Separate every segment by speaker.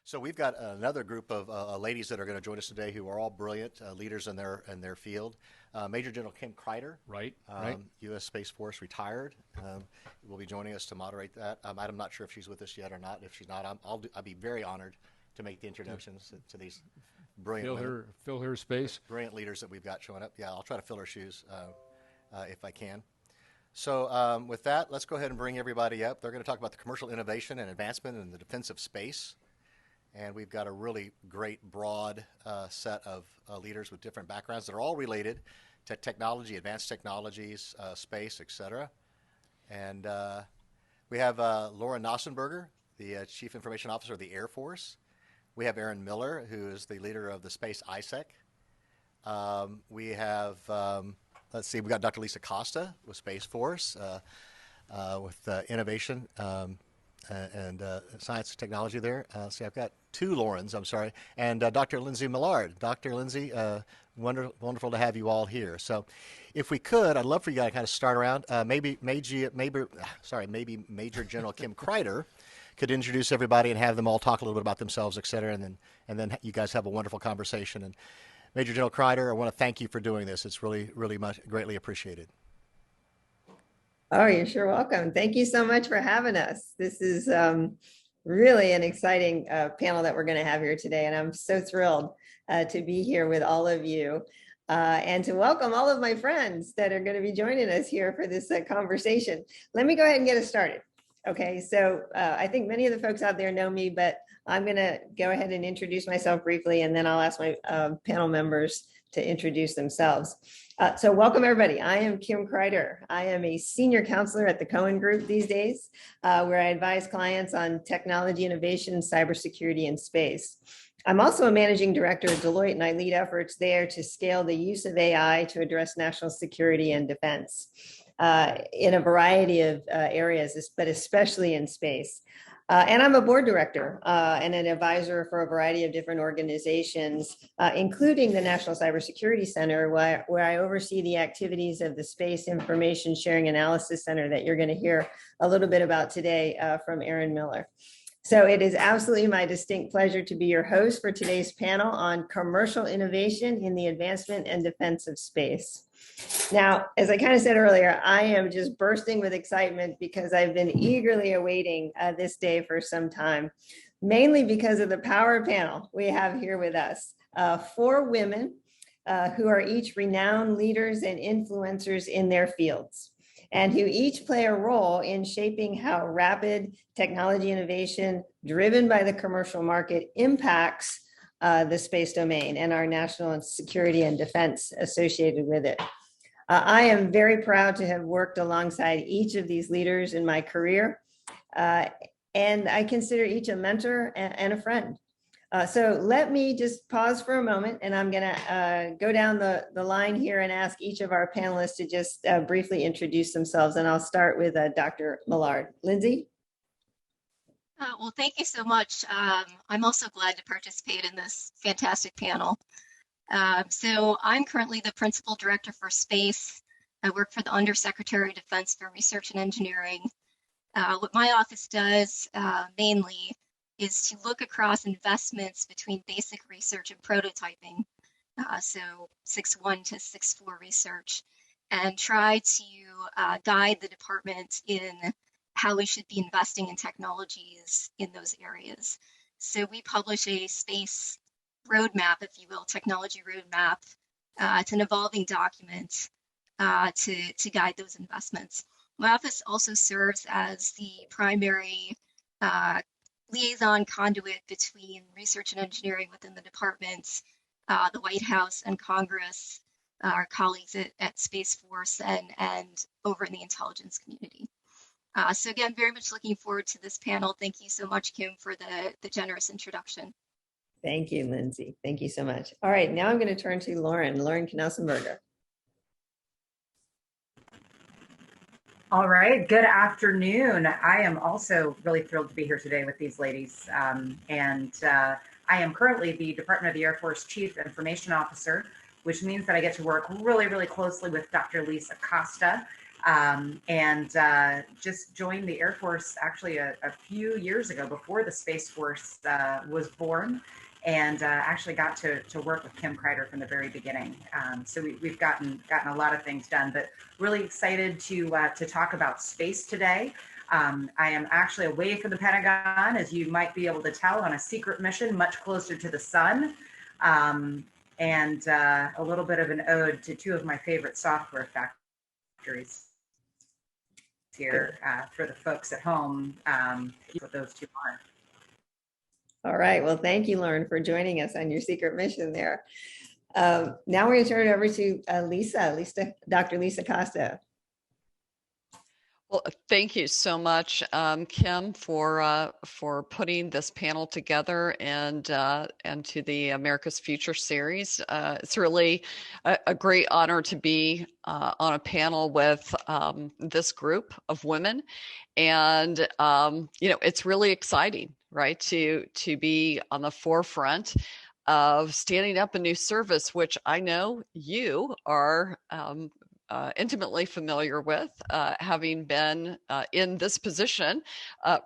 Speaker 1: So we've got another group of ladies that are going to join us today who are all brilliant leaders in their field. Major General Kim Crider,
Speaker 2: Right.
Speaker 1: U.S. Space Force retired, will be joining us to moderate that. I'm not sure if she's with us yet or not. If she's not, I'll be very honored to make the introductions to these brilliant
Speaker 2: Fill her space.
Speaker 1: brilliant leaders that we've got showing up. Yeah, I'll try to fill her shoes if I can. So with that, let's go ahead and bring everybody up. They're going to talk about the commercial innovation and advancement in the defense of space. And we've got a really great, broad set of leaders with different backgrounds that are all related to technology, advanced technologies, space, et cetera. And we have Laura Knausenberger, the Chief Information Officer of the Air Force. We have Erin Miller, who is the leader of the Space ISAC. We have, let's see, we got Dr. Lisa Costa with Space Force, with innovation and science and technology there. See, I've got two Laurens, I'm sorry, and Dr. Lindsay Millard. Dr. Lindsay, wonderful to have you all here. So if we could, I'd love for you guys to kind of start around. Maybe Major General Kim Crider could introduce everybody and have them all talk a little bit about themselves, et cetera, and then you guys have a wonderful conversation. And Major General Crider, I want to thank you for doing this. It's really, really much greatly appreciated.
Speaker 3: Oh, you're sure welcome. Thank you so much for having us. This is really an exciting panel that we're going to have here today, and I'm so thrilled to be here with all of you and to welcome all of my friends that are going to be joining us here for this conversation. Let me go ahead and get us started. Okay, so I think many of the folks out there know me, but I'm going to go ahead and introduce myself briefly, and then I'll ask my panel members to introduce themselves. So welcome, everybody. I am Kim Crider. I am a senior counselor at the Cohen Group these days, where I advise clients on technology innovation, cybersecurity, and space. I'm also a managing director at Deloitte, and I lead efforts there to scale the use of AI to address national security and defense in a variety of areas, but especially in space. And I'm a board director and an advisor for a variety of different organizations, including the National Cybersecurity Center, where I oversee the activities of the Space Information Sharing Analysis Center that you're going to hear a little bit about today from Erin Miller. So it is absolutely my distinct pleasure to be your host for today's panel on commercial innovation in the advancement and defense of space. Now, as I kind of said earlier, I am just bursting with excitement because I've been eagerly awaiting this day for some time, mainly because of the power panel we have here with us. 4 women who are each renowned leaders and influencers in their fields, and who each play a role in shaping how rapid technology innovation driven by the commercial market impacts the space domain and our national security and defense associated with it. I am very proud to have worked alongside each of these leaders in my career, and I consider each a mentor and a friend. So let me just pause for a moment, and I'm going to go down the line here and ask each of our panelists to just briefly introduce themselves, and I'll start with Dr. Millard. Lindsay?
Speaker 4: Well, thank you so much. I'm also glad to participate in this fantastic panel. So I'm currently the Principal Director for Space. I work for the Undersecretary of Defense for Research and Engineering. What my office does mainly is to look across investments between basic research and prototyping, so 6.1 to 6.4 research, and try to guide the department in how we should be investing in technologies in those areas. So we publish a space roadmap, if you will, technology roadmap. It's an evolving document to guide those investments. My office also serves as the primary liaison conduit between research and engineering within the department, the White House and Congress, our colleagues at Space Force, and over in the intelligence community. So again, very much looking forward to this panel. Thank you so much, Kim, for the generous introduction.
Speaker 3: Thank you, Lindsay. Thank you so much. All right, now I'm going to turn to Lauren Knausenberger.
Speaker 5: All right, good afternoon. I am also really thrilled to be here today with these ladies. I am currently the Department of the Air Force Chief Information Officer, which means that I get to work really, really closely with Dr. Lisa Costa. and just joined the Air Force actually a few years ago, before the Space Force was born, and actually got to work with Kim Crider from the very beginning. So we've gotten a lot of things done, but really excited to talk about space today. I am actually away from the Pentagon, as you might be able to tell, on a secret mission much closer to the sun, and a little bit of an ode to two of my favorite software factories here for the folks at home. What those two are.
Speaker 3: All right. Well, thank you, Lauren, for joining us on your secret mission there. Now we're going to turn it over to Dr. Lisa Costa.
Speaker 6: Well, thank you so much, Kim, for putting this panel together, and to the America's Future series. It's really a great honor to be on a panel with this group of women, and it's really exciting, right, to be on the forefront of standing up a new service, which I know you are intimately familiar with, having been in this position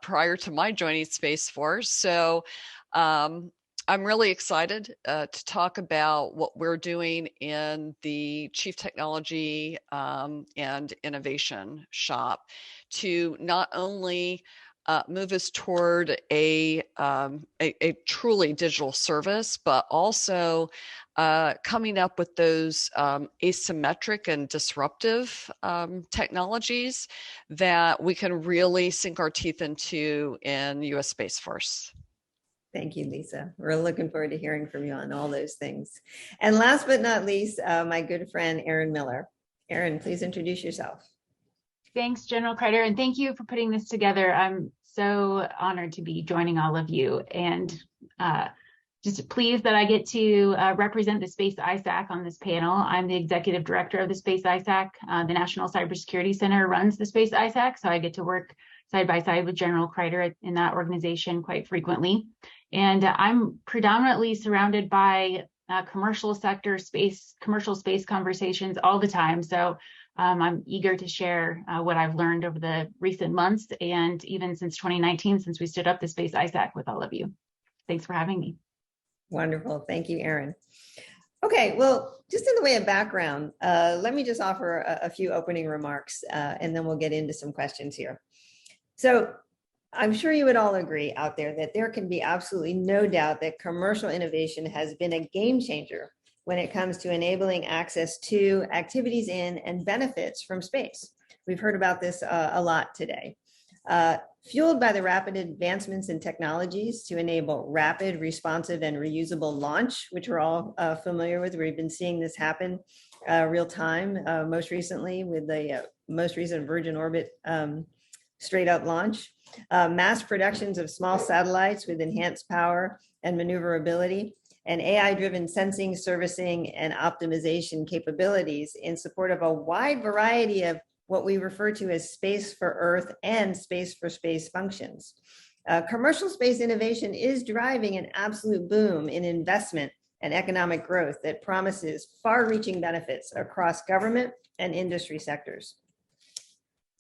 Speaker 6: prior to my joining Space Force. So I'm really excited to talk about what we're doing in the Chief Technology and Innovation Shop to not only move us toward a truly digital service, but also coming up with those asymmetric and disruptive technologies that we can really sink our teeth into in U.S. Space Force.
Speaker 3: Thank you, Lisa. We're looking forward to hearing from you on all those things. And last but not least, my good friend, Erin Miller. Erin, please introduce yourself.
Speaker 7: Thanks, General Crider, and thank you for putting this together. I'm so honored to be joining all of you, and just pleased that I get to represent the Space ISAC on this panel. I'm the Executive Director of the Space ISAC. The National Cybersecurity Center runs the Space ISAC, so I get to work side by side with General Crider in that organization quite frequently. And I'm predominantly surrounded by commercial sector commercial space conversations all the time. So I'm eager to share what I've learned over the recent months, and even since 2019, since we stood up the Space ISAC with all of you. Thanks for having me.
Speaker 3: Wonderful. Thank you, Erin. Okay, well, just in the way of background, let me just offer a few opening remarks, and then we'll get into some questions here. So I'm sure you would all agree out there that there can be absolutely no doubt that commercial innovation has been a game changer when it comes to enabling access to, activities in, and benefits from space. We've heard about this a lot today. Fueled by the rapid advancements in technologies to enable rapid, responsive, and reusable launch, which we're all familiar with. We've been seeing this happen real time, most recently with the most recent Virgin Orbit straight up launch. Mass productions of small satellites with enhanced power and maneuverability, and AI-driven sensing, servicing, and optimization capabilities in support of a wide variety of what we refer to as space for Earth and space for space functions. Commercial space innovation is driving an absolute boom in investment and economic growth that promises far-reaching benefits across government and industry sectors.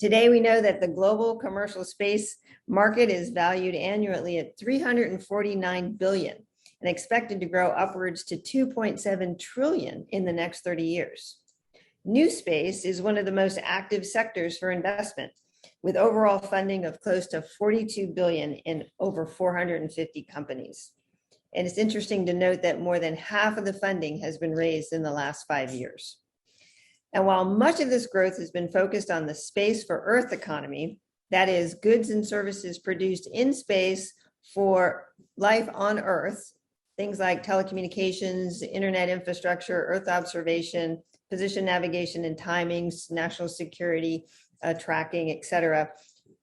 Speaker 3: Today, we know that the global commercial space market is valued annually at $349 billion and expected to grow upwards to $2.7 trillion in the next 30 years. New space is one of the most active sectors for investment, with overall funding of close to $42 billion in over 450 companies. And it's interesting to note that more than half of the funding has been raised in the last 5 years. And while much of this growth has been focused on the space for Earth economy, that is, goods and services produced in space for life on Earth, things like telecommunications, internet infrastructure, Earth observation, position navigation and timings, national security, tracking, et cetera,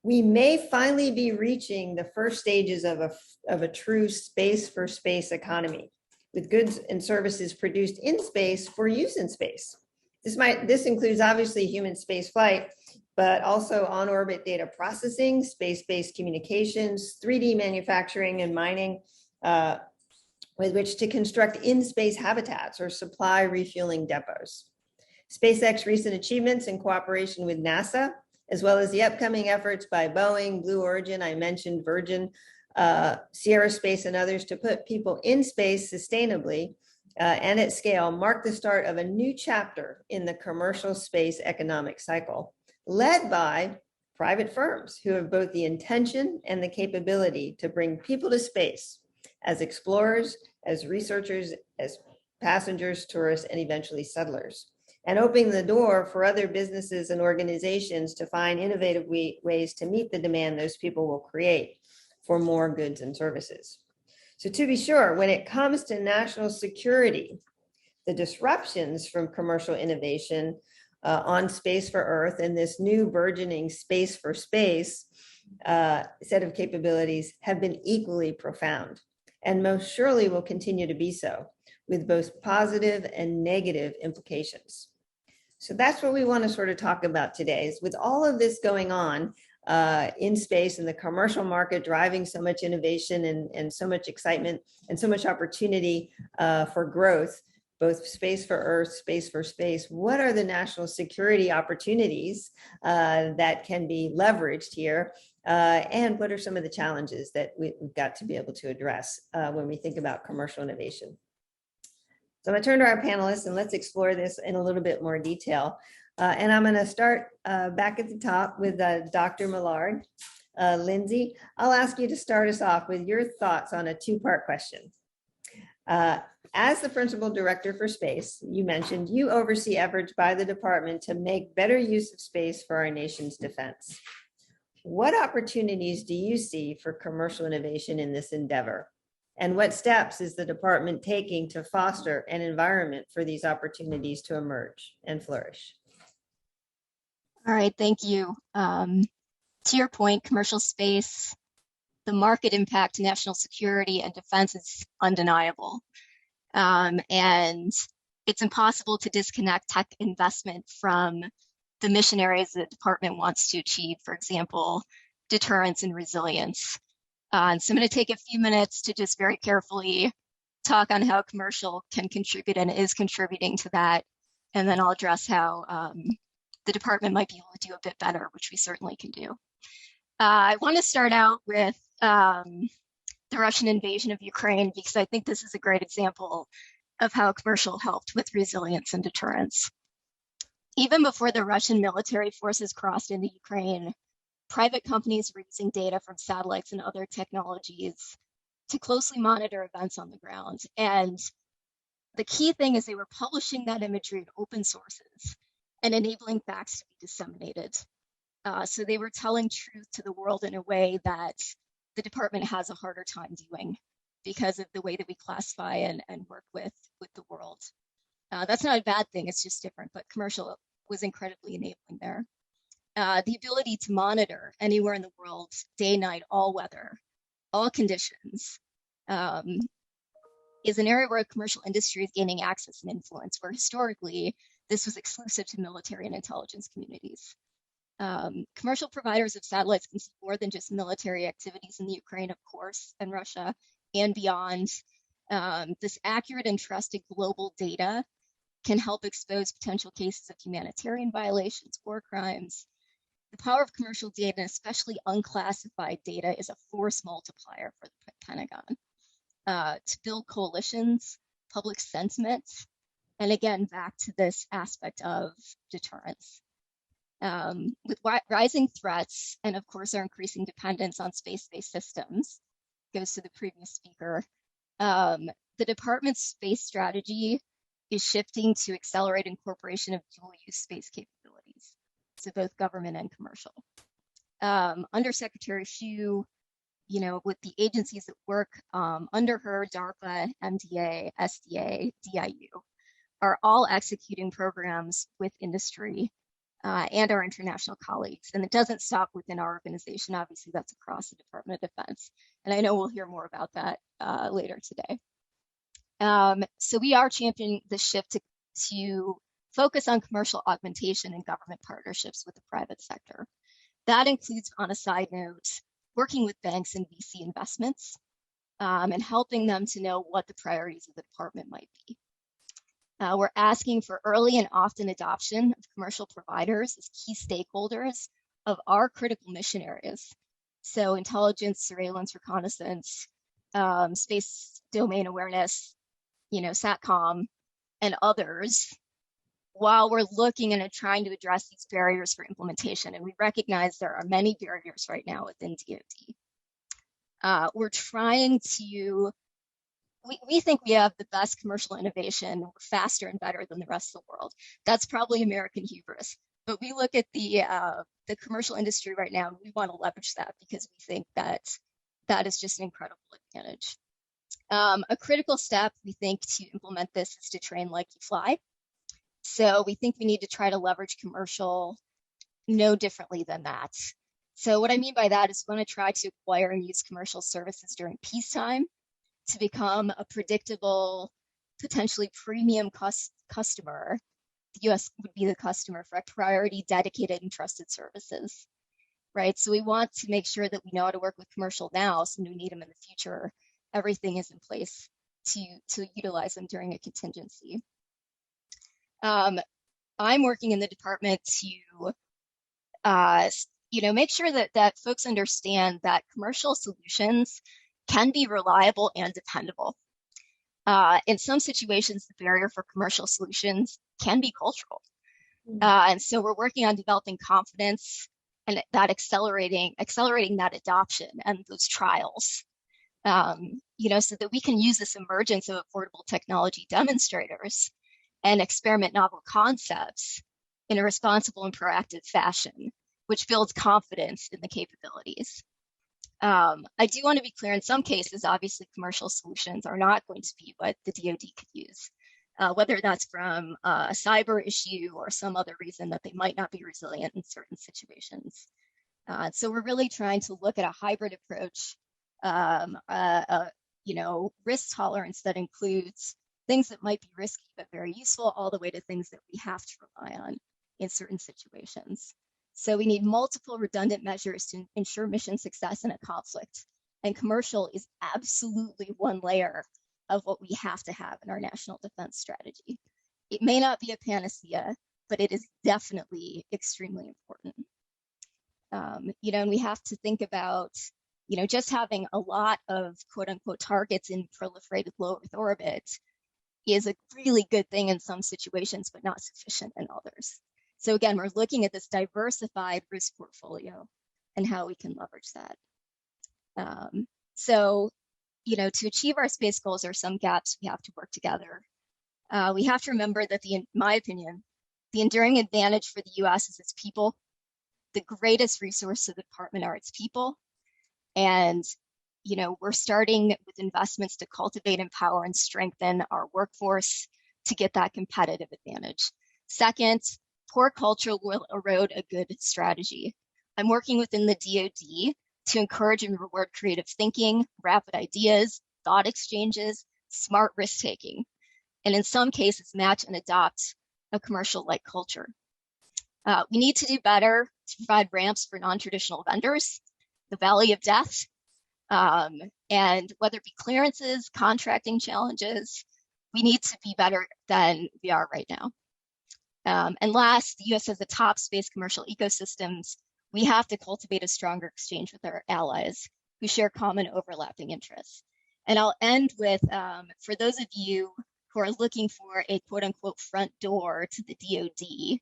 Speaker 3: we may finally be reaching the first stages of a true space for space economy, with goods and services produced in space for use in space. This includes obviously human space flight, but also on-orbit data processing, space-based communications, 3D manufacturing and mining, with which to construct in-space habitats or supply refueling depots. SpaceX's recent achievements in cooperation with NASA, as well as the upcoming efforts by Boeing, Blue Origin, I mentioned Virgin, Sierra Space, and others to put people in space sustainably and at scale, mark the start of a new chapter in the commercial space economic cycle, led by private firms who have both the intention and the capability to bring people to space as explorers, as researchers, as passengers, tourists, and eventually settlers, and opening the door for other businesses and organizations to find innovative ways to meet the demand those people will create for more goods and services. So to be sure, when it comes to national security, the disruptions from commercial innovation on Space for Earth and this new burgeoning Space for Space set of capabilities have been equally profound, and most surely will continue to be so, with both positive and negative implications. So that's what we want to sort of talk about today, is with all of this going on in space and the commercial market driving so much innovation and so much excitement and so much opportunity for growth, both Space for Earth, Space for Space. What are the national security opportunities that can be leveraged here? And what are some of the challenges that we've got to be able to address when we think about commercial innovation? So I'm going to turn to our panelists and let's explore this in a little bit more detail. And I'm going to start back at the top with Dr. Millard. Lindsay, I'll ask you to start us off with your thoughts on a two-part question. As the Principal Director for Space, you mentioned you oversee efforts by the department to make better use of space for our nation's defense. What opportunities do you see for commercial innovation in this endeavor? And what steps is the department taking to foster an environment for these opportunities to emerge and flourish?
Speaker 4: All right, thank you. To your point, commercial space, the market impact to national security and defense is undeniable. And it's impossible to disconnect tech investment from the mission areas the department wants to achieve, for example, deterrence and resilience. And so I'm going to take a few minutes to just very carefully talk on how commercial can contribute and is contributing to that. And then I'll address how the department might be able to do a bit better, which we certainly can do. I want to start out with the Russian invasion of Ukraine, because I think this is a great example of how commercial helped with resilience and deterrence. Even before the Russian military forces crossed into Ukraine, private companies were using data from satellites and other technologies to closely monitor events on the ground. And the key thing is they were publishing that imagery in open sources and enabling facts to be disseminated. So they were telling truth to the world in a way that the department has a harder time doing because of the way that we classify and work with the world. That's not a bad thing, it's just different, but commercial was incredibly enabling there. The ability to monitor anywhere in the world, day, night, all weather, all conditions, is an area where commercial industry is gaining access and influence, where historically this was exclusive to military and intelligence communities. Commercial providers of satellites can see more than just military activities in the Ukraine, of course, and Russia and beyond. This accurate and trusted global data can help expose potential cases of humanitarian violations, war crimes. The power of commercial data, especially unclassified data, is a force multiplier for the Pentagon to build coalitions, public sentiment, and again, back to this aspect of deterrence. With rising threats and, of course, our increasing dependence on space-based systems, goes to the previous speaker, the department's space strategy is shifting to accelerate incorporation of dual-use space capabilities, so both government and commercial. Undersecretary Hsu, with the agencies that work under her, DARPA, MDA, SDA, DIU, are all executing programs with industry and our international colleagues. And it doesn't stop within our organization. Obviously, that's across the Department of Defense. And I know we'll hear more about that later today. So we are championing the shift to focus on commercial augmentation and government partnerships with the private sector. That includes, on a side note, working with banks and VC investments and helping them to know what the priorities of the department might be. We're asking for early and often adoption of commercial providers as key stakeholders of our critical mission areas. So intelligence, surveillance, reconnaissance, space domain awareness, SATCOM, and others, while we're looking and trying to address these barriers for implementation. And we recognize there are many barriers right now within DoD. We're trying to, we think we have the best commercial innovation. We're faster and better than the rest of the world. That's probably American hubris. But we look at the commercial industry right now, and we want to leverage that because we think that that is just an incredible advantage. A critical step, we think, to implement this is to train like you fly. So we think we need to try to leverage commercial no differently than that. So what I mean by that is we want to try to acquire and use commercial services during peacetime to become a predictable, potentially premium customer. The U.S. would be the customer for priority, dedicated, and trusted services, right? So we want to make sure that we know how to work with commercial now, so when we need them in the future, everything is in place to utilize them during a contingency. I'm working in the department to, make sure that folks understand that commercial solutions can be reliable and dependable. In some situations, the barrier for commercial solutions can be cultural. And so we're working on developing confidence and that accelerating that adoption and those trials, so that we can use this emergence of affordable technology demonstrators and experiment novel concepts in a responsible and proactive fashion, which builds confidence in the capabilities. I do want to be clear, in some cases, obviously commercial solutions are not going to be what the DoD could use, whether that's from a cyber issue or some other reason that they might not be resilient in certain situations. So we're really trying to look at a hybrid approach, risk tolerance that includes things that might be risky but very useful, all the way to things that we have to rely on in certain situations. So we need multiple redundant measures to ensure mission success in a conflict. And commercial is absolutely one layer of what we have to have in our national defense strategy. It may not be a panacea, but it is definitely extremely important. And we have to think about, just having a lot of quote unquote targets in proliferated low Earth orbit is a really good thing in some situations, but not sufficient in others. So again, we're looking at this diversified risk portfolio and how we can leverage that. To achieve our space goals, there are some gaps we have to work together. We have to remember that, in my opinion, the enduring advantage for the U.S. is its people. The greatest resource of the department are its people. And we're starting with investments to cultivate, empower, and strengthen our workforce to get that competitive advantage. Second, poor culture will erode a good strategy. I'm working within the DoD to encourage and reward creative thinking, rapid ideas, thought exchanges, smart risk-taking, and in some cases, match and adopt a commercial-like culture. We need to do better to provide ramps for non-traditional vendors, the valley of death, and whether it be clearances, contracting challenges, we need to be better than we are right now. And last, the U.S. has the top space commercial ecosystems. We have to cultivate a stronger exchange with our allies who share common overlapping interests. And I'll end with, for those of you who are looking for a quote unquote front door to the DoD,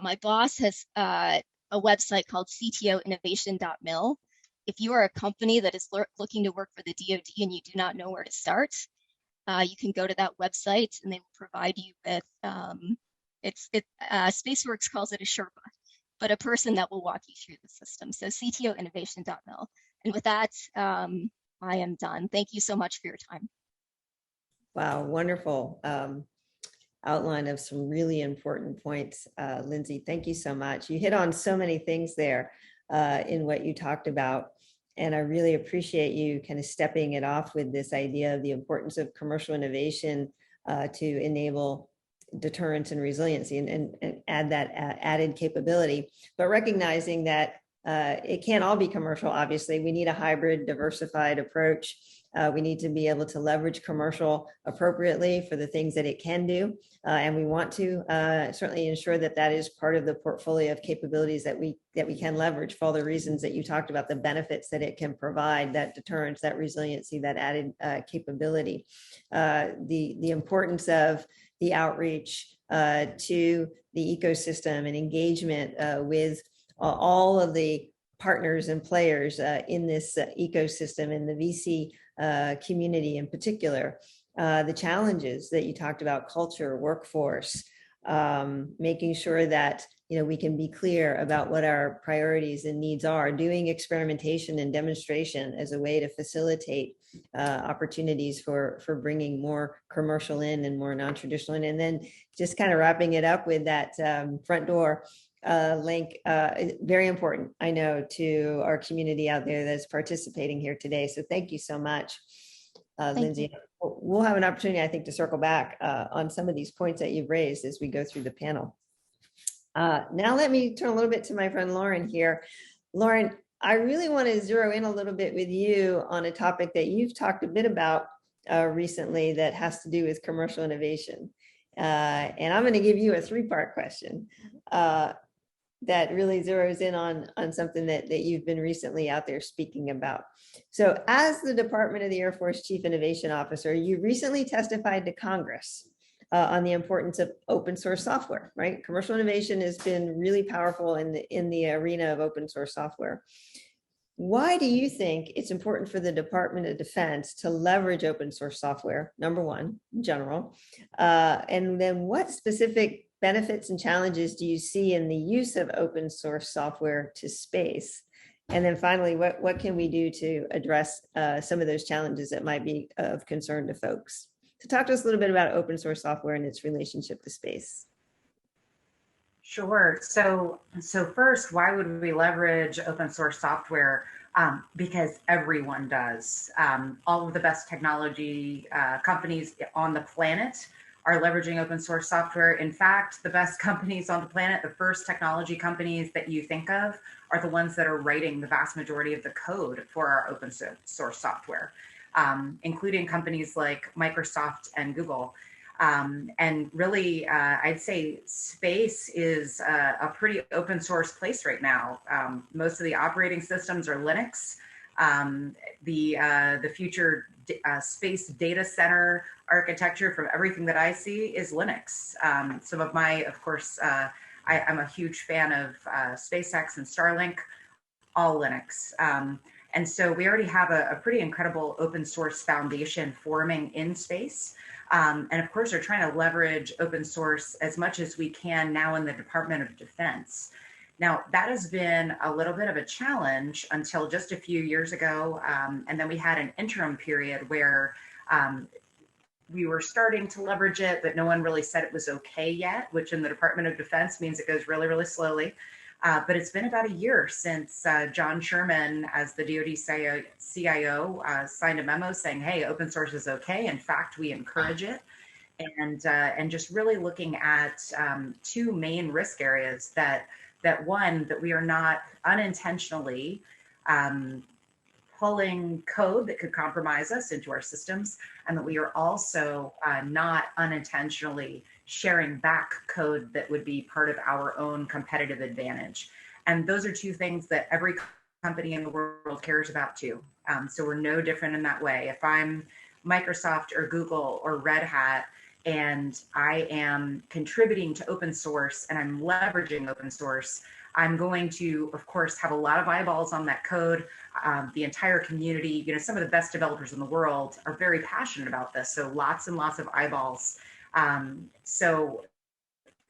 Speaker 4: my boss has a website called ctoinnovation.mil. If you are a company that is looking to work for the DoD and you do not know where to start, you can go to that website and they will provide you with, SpaceWorks calls it a Sherpa, but a person that will walk you through the system. So ctoinnovation.mil. And with that, I am done. Thank you so much for your time.
Speaker 3: Wow, wonderful outline of some really important points. Lindsay, thank you so much. You hit on so many things there in what you talked about. And I really appreciate you kind of stepping it off with this idea of the importance of commercial innovation to enable deterrence and resiliency and add that added capability, but recognizing that it can't all be commercial. Obviously, we need a hybrid, diversified approach We need to be able to leverage commercial appropriately for the things that it can do. And we want to certainly ensure that that is part of the portfolio of capabilities that we can leverage for all the reasons that you talked about, the benefits that it can provide, that deterrence, that resiliency, that added capability. The importance of the outreach to the ecosystem and engagement with all of the partners and players in this ecosystem, in the VC community in particular. The challenges that you talked about, culture, workforce, making sure that we can be clear about what our priorities and needs are, doing experimentation and demonstration as a way to facilitate opportunities for bringing more commercial in and more non-traditional in, and then just kind of wrapping it up with that front door link, very important, I know, to our community out there that's participating here today. So thank you so much, Lindsay. We'll have an opportunity, I think, to circle back on some of these points that you've raised as we go through the panel. Now let me turn a little bit to my friend Lauren here. Lauren, I really want to zero in a little bit with you on a topic that you've talked a bit about recently that has to do with commercial innovation. And I'm going to give you a three-part question that really zeroes in on something that you've been recently out there speaking about. So as the Department of the Air Force Chief Innovation Officer, you recently testified to Congress on the importance of open source software, right? Commercial innovation has been really powerful in the arena of open source software. Why do you think it's important for the Department of Defense to leverage open source software, number one, in general? And then what specific benefits and challenges do you see in the use of open source software to space? And then finally, what can we do to address some of those challenges that might be of concern to folks? So talk to us a little bit about open source software and its relationship to space.
Speaker 5: Sure. So first, why would we leverage open source software? Because everyone does. All of the best technology companies on the planet are leveraging open source software. In fact, the best companies on the planet, the first technology companies that you think of, are the ones that are writing the vast majority of the code for our open source software, including companies like Microsoft and Google. And really, I'd say space is a pretty open source place right now. Most of the operating systems are Linux. The future space data center architecture, from everything that I see, is Linux. Some of my, of course, I'm a huge fan of SpaceX and Starlink, all Linux. And so we already have a pretty incredible open source foundation forming in space. And of course, we're trying to leverage open source as much as we can now in the Department of Defense. Now, that has been a little bit of a challenge until just a few years ago. And then we had an interim period where we were starting to leverage it, but no one really said it was okay yet, which in the Department of Defense means it goes really, really slowly. But it's been about a year since John Sherman, as the DoD CIO, signed a memo saying, hey, open source is okay. In fact, we encourage it. And just really looking at two main risk areas that one, that we are not unintentionally pulling code that could compromise us into our systems, and that we are also not unintentionally sharing back code that would be part of our own competitive advantage. And those are two things that every company in the world cares about too. So we're no different in that way. If I'm Microsoft or Google or Red Hat, and I am contributing to open source and I'm leveraging open source, I'm going to, of course, have a lot of eyeballs on that code. The entire community, some of the best developers in the world are very passionate about this. So lots and lots of eyeballs. So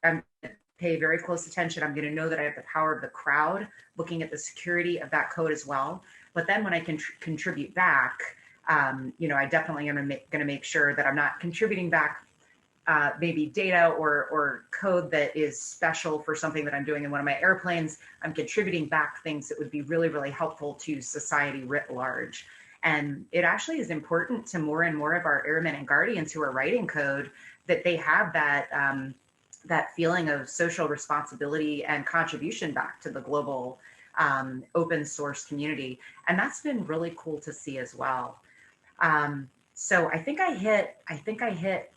Speaker 5: I'm going to pay very close attention. I'm going to know that I have the power of the crowd, looking at the security of that code as well. But then when I can contribute back, I definitely am going to make sure that I'm not contributing back maybe data or code that is special for something that I'm doing in one of my airplanes. I'm contributing back things that would be really, really helpful to society writ large. And it actually is important to more and more of our airmen and guardians who are writing code that they have that feeling of social responsibility and contribution back to the global open source community. And that's been really cool to see as well. So I think I hit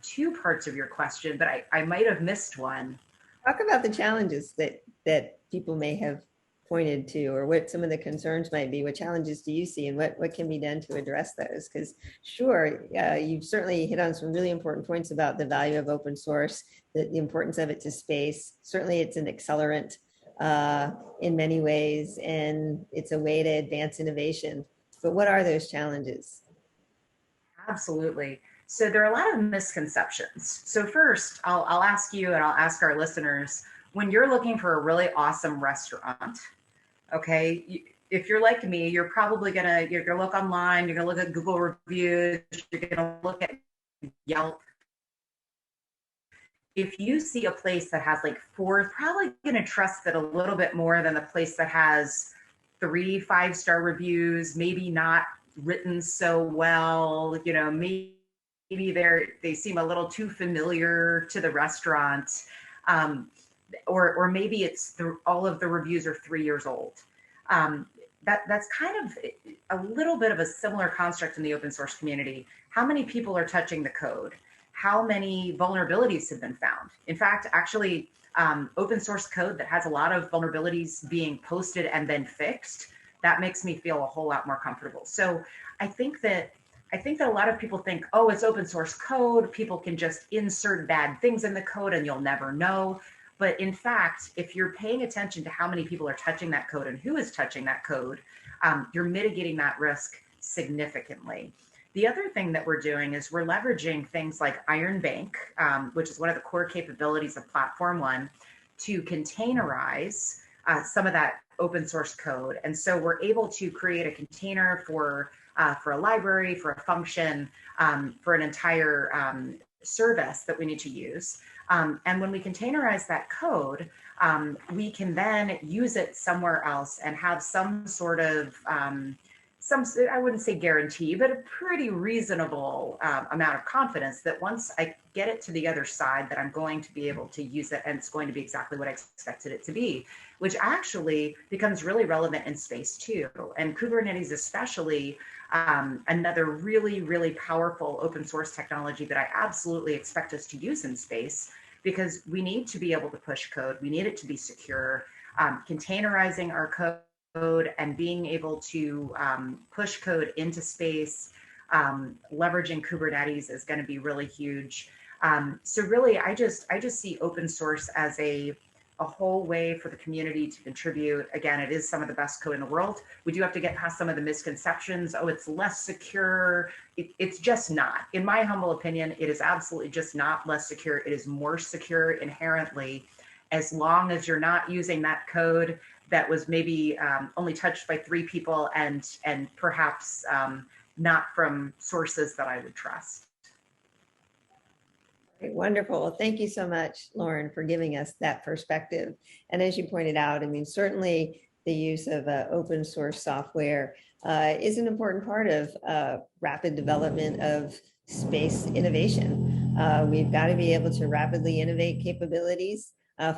Speaker 5: two parts of your question, but I might have missed one.
Speaker 3: Talk about the challenges that people may have pointed to, or what some of the concerns might be. What challenges do you see, and what can be done to address those? Because sure, you've certainly hit on some really important points about the value of open source, the importance of it to space. Certainly it's an accelerant in many ways, and it's a way to advance innovation. But what are those challenges?
Speaker 5: Absolutely. So there are a lot of misconceptions. So first, I'll ask you, and I'll ask our listeners, when you're looking for a really awesome restaurant, okay, if you're like me, you're probably you're gonna look online, you're gonna look at Google reviews, you're gonna look at Yelp. If you see a place that has like 4, probably gonna trust it a little bit more than the place that has 3 5-star reviews, maybe not written so well, you know, maybe they seem a little too familiar to the restaurant, or maybe it's all of the reviews are 3 years old. That's kind of a little bit of a similar construct in the open source community. How many people are touching the code? How many vulnerabilities have been found? In fact, actually, open source code that has a lot of vulnerabilities being posted and then fixed, that makes me feel a whole lot more comfortable. So I think that a lot of people think, oh, it's open source code, people can just insert bad things in the code and you'll never know. But in fact, if you're paying attention to how many people are touching that code and who is touching that code, you're mitigating that risk significantly. The other thing that we're doing is we're leveraging things like Iron Bank, which is one of the core capabilities of Platform One, to containerize some of that open source code. And so we're able to create a container for a library, for a function, for an entire service that we need to use. And when we containerize that code, we can then use it somewhere else and have some sort of, I wouldn't say guarantee, but a pretty reasonable amount of confidence that once I get it to the other side, that I'm going to be able to use it and it's going to be exactly what I expected it to be, which actually becomes really relevant in space too. And Kubernetes especially, another really, really powerful open source technology that I absolutely expect us to use in space, because we need to be able to push code. We need it to be secure. Containerizing our code and being able to push code into space, leveraging Kubernetes is going to be really huge. So really, I just see open source as a whole way for the community to contribute. Again, it is some of the best code in the world. We do have to get past some of the misconceptions. Oh, it's less secure. It's just not. In my humble opinion, it is absolutely just not less secure. It is more secure inherently, as long as you're not using that code that was maybe only touched by 3 people and perhaps not from sources that I would trust.
Speaker 3: Great, wonderful. Well, thank you so much, Lauren, for giving us that perspective. And as you pointed out, I mean, certainly the use of open source software is an important part of rapid development of space innovation. We've got to be able to rapidly innovate capabilities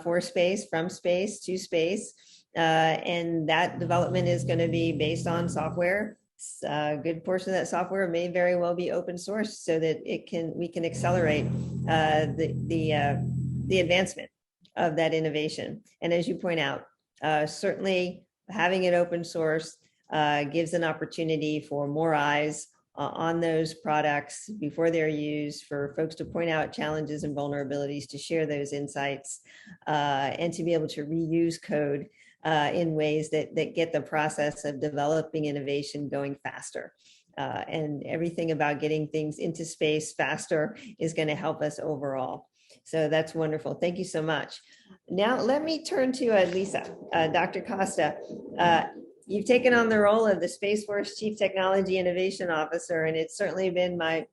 Speaker 3: for space, from space to space. And that development is going to be based on software. A good portion of that software may very well be open source, so that we can accelerate the advancement of that innovation. And as you point out, certainly having it open source gives an opportunity for more eyes on those products before they're used, for folks to point out challenges and vulnerabilities, to share those insights, and to be able to reuse code in ways that get the process of developing innovation going faster. And everything about getting things into space faster is going to help us overall. So that's wonderful. Thank you so much. Now let me turn to Lisa, Dr. Costa. You've taken on the role of the Space Force Chief Technology Innovation Officer, and it's certainly been my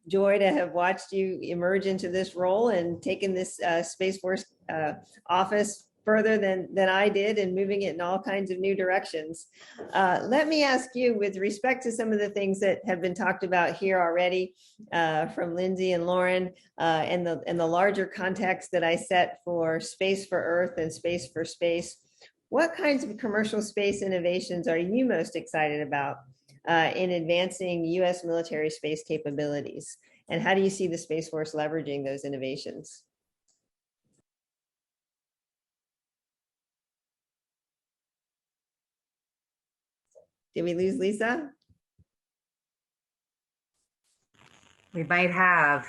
Speaker 3: joy to have watched you emerge into this role and taken this Space Force office further than I did, and moving it in all kinds of new directions. Let me ask you, with respect to some of the things that have been talked about here already from Lindsay and Lauren, and the larger context that I set for Space for Earth and Space for Space, what kinds of commercial space innovations are you most excited about in advancing U.S. military space capabilities? And how do you see the Space Force leveraging those innovations? Did we lose Lisa?
Speaker 5: We might have.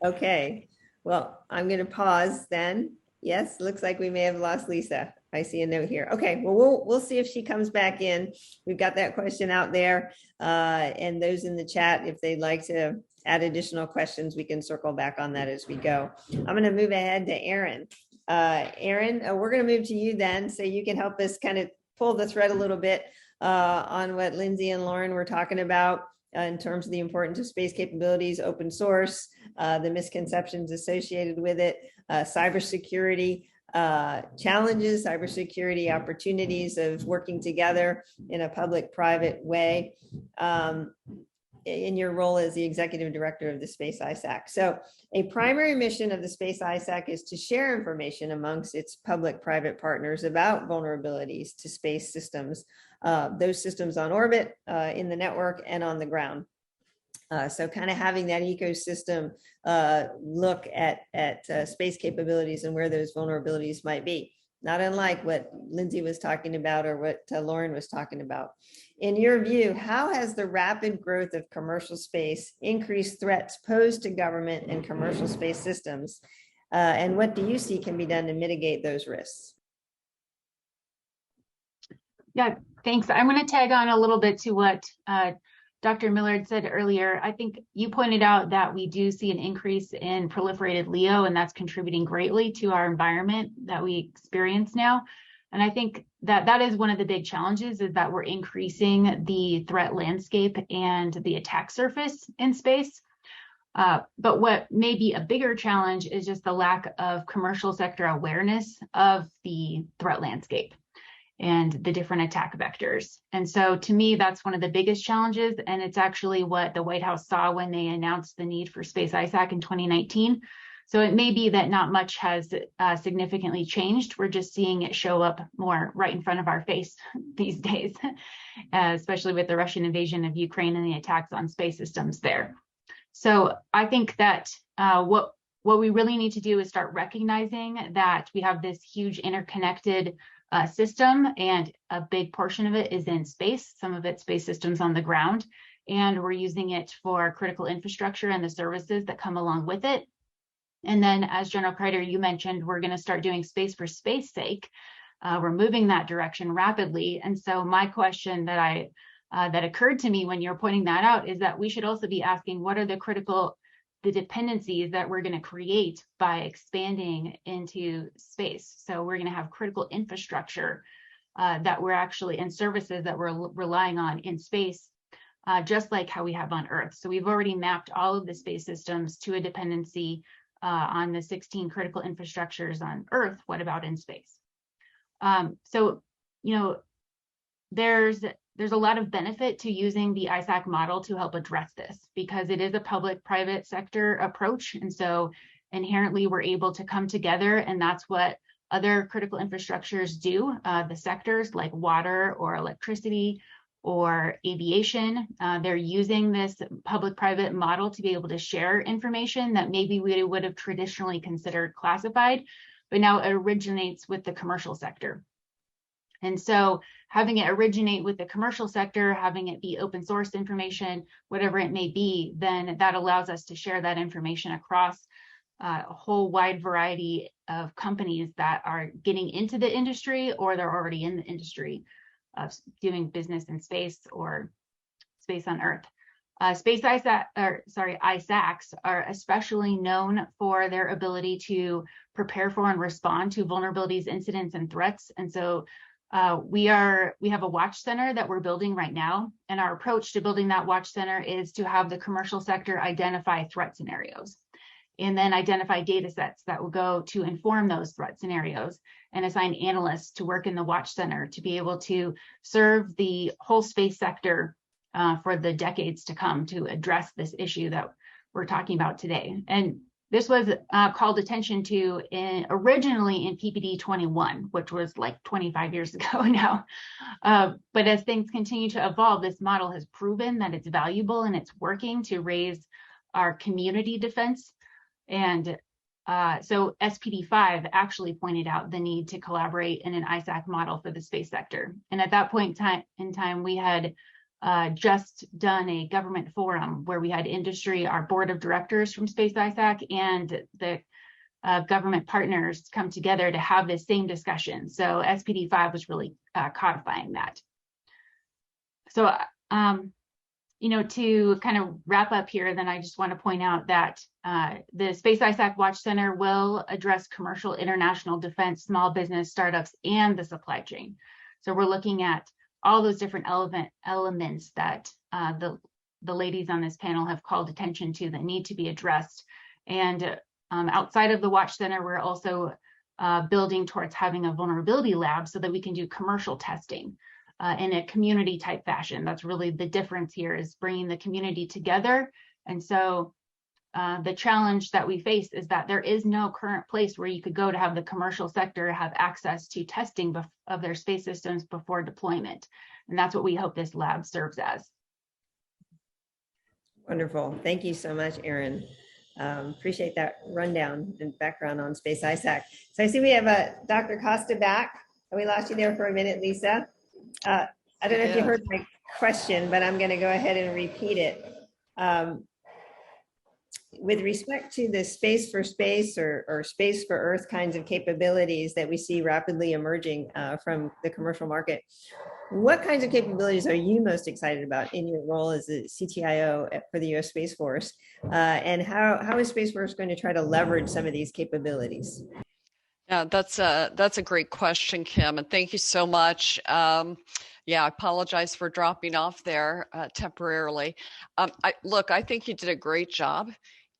Speaker 3: Okay, well, I'm going to pause then. Yes, looks like we may have lost Lisa. I see a note here. Okay, well, we'll see if she comes back in. We've got that question out there, and those in the chat, if they'd like to add additional questions, we can circle back on that as we go. I'm going to move ahead to Erin. Erin, we're going to move to you then, so you can help us kind of pull the thread a little bit on what Lindsay and Lauren were talking about in terms of the importance of space capabilities, open source, the misconceptions associated with it, cybersecurity challenges, cybersecurity opportunities of working together in a public-private way in your role as the executive director of the Space ISAC. So a primary mission of the Space ISAC is to share information amongst its public-private partners about vulnerabilities to space systems, those systems on orbit, in the network, and on the ground. So kind of having that ecosystem look at space capabilities and where those vulnerabilities might be. Not unlike what Lindsay was talking about or what Lauren was talking about. In your view, how has the rapid growth of commercial space increased threats posed to government and commercial space systems? And what do you see can be done to mitigate those risks?
Speaker 7: Yeah, thanks. I'm going to tag on a little bit to what Dr. Millard said earlier. I think you pointed out that we do see an increase in proliferated LEO, and that's contributing greatly to our environment that we experience now. And I think that that is one of the big challenges, is that we're increasing the threat landscape and the attack surface in space. But what may be a bigger challenge is just the lack of commercial sector awareness of the threat landscape and the different attack vectors. And so to me, that's one of the biggest challenges. And it's actually what the White House saw when they announced the need for Space ISAC in 2019. So it may be that not much has significantly changed. We're just seeing it show up more right in front of our face these days, especially with the Russian invasion of Ukraine and the attacks on space systems there. So I think that what we really need to do is start recognizing that we have this huge interconnected system, and a big portion of it is in space, some of it's space systems on the ground, and we're using it for critical infrastructure and the services that come along with it. And then, as General Crider, you mentioned, we're going to start doing space for space sake. We're moving that direction rapidly. And so my question that occurred to me when you're pointing that out is that we should also be asking, what are the dependencies that we're going to create by expanding into space? So we're going to have critical infrastructure that we're actually, and services that we're relying on in space, just like how we have on Earth. So we've already mapped all of the space systems to a dependency on the 16 critical infrastructures on Earth. What about in space? So, you know, there's a lot of benefit to using the ISAC model to help address this, because it is a public-private sector approach. And so inherently we're able to come together, and that's what other critical infrastructures do. The sectors like water or electricity or aviation, they're using this public-private model to be able to share information that maybe we would have traditionally considered classified, but now it originates with the commercial sector. And so having it originate with the commercial sector, having it be open source information, whatever it may be, then that allows us to share that information across a whole wide variety of companies that are getting into the industry, or they're already in the industry of doing business in space or space on Earth. ISACs are especially known for their ability to prepare for and respond to vulnerabilities, incidents, and threats. And so we have a watch center that we're building right now, and our approach to building that watch center is to have the commercial sector identify threat scenarios, and then identify data sets that will go to inform those threat scenarios, and assign analysts to work in the watch center to be able to serve the whole space sector for the decades to come to address this issue that we're talking about today. And this was called attention to originally in PPD 21, which was like 25 years ago now. But as things continue to evolve, this model has proven that it's valuable and it's working to raise our community defense. And so SPD 5 actually pointed out the need to collaborate in an ISAC model for the space sector. And at that point in time, we had just done a government forum where we had industry, our board of directors from Space ISAC, and the government partners come together to have this same discussion. So SPD 5 was really codifying that. So, to kind of wrap up here, then I just want to point out that the Space ISAC Watch Center will address commercial, international defense, small business, startups, and the supply chain. So we're looking at all those different elements that the ladies on this panel have called attention to that need to be addressed. And outside of the Watch Center, we're also building towards having a vulnerability lab so that we can do commercial testing in a community type fashion. That's really the difference here, is bringing the community together. And so the challenge that we face is that there is no current place where you could go to have the commercial sector have access to testing of their space systems before deployment. And that's what we hope this lab serves as.
Speaker 3: Wonderful. Thank you so much, Erin. Appreciate that rundown and background on Space ISAC. So I see we have Dr. Costa back. We lost you there for a minute, Lisa. I don't know if you heard my question, but I'm going to go ahead and repeat it. With respect to the space for space or space for Earth kinds of capabilities that we see rapidly emerging from the commercial market, what kinds of capabilities are you most excited about in your role as a CTIO for the U.S. Space Force? And how is Space Force going to try to leverage some of these capabilities?
Speaker 6: Yeah, that's a great question, Kim, and thank you so much. Yeah, I apologize for dropping off there temporarily. I think you did a great job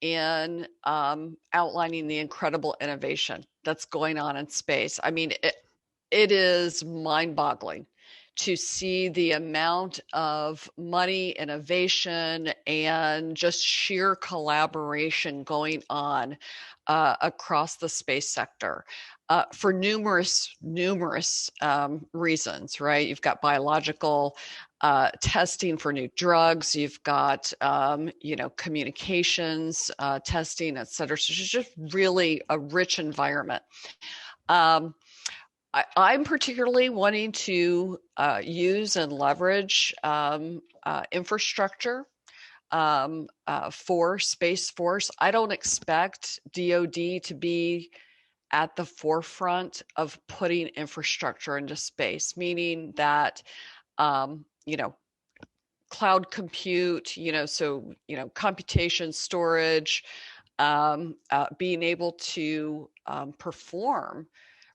Speaker 6: in outlining the incredible innovation that's going on in space. I mean, it is mind-boggling to see the amount of money, innovation, and just sheer collaboration going on across the space sector for numerous reasons, right? You've got biological testing for new drugs, you've got communications testing, et cetera. So it's just really a rich environment. I'm particularly wanting to use and leverage infrastructure for Space Force. I don't expect DoD to be at the forefront of putting infrastructure into space, meaning that, cloud compute, computation, storage, being able to perform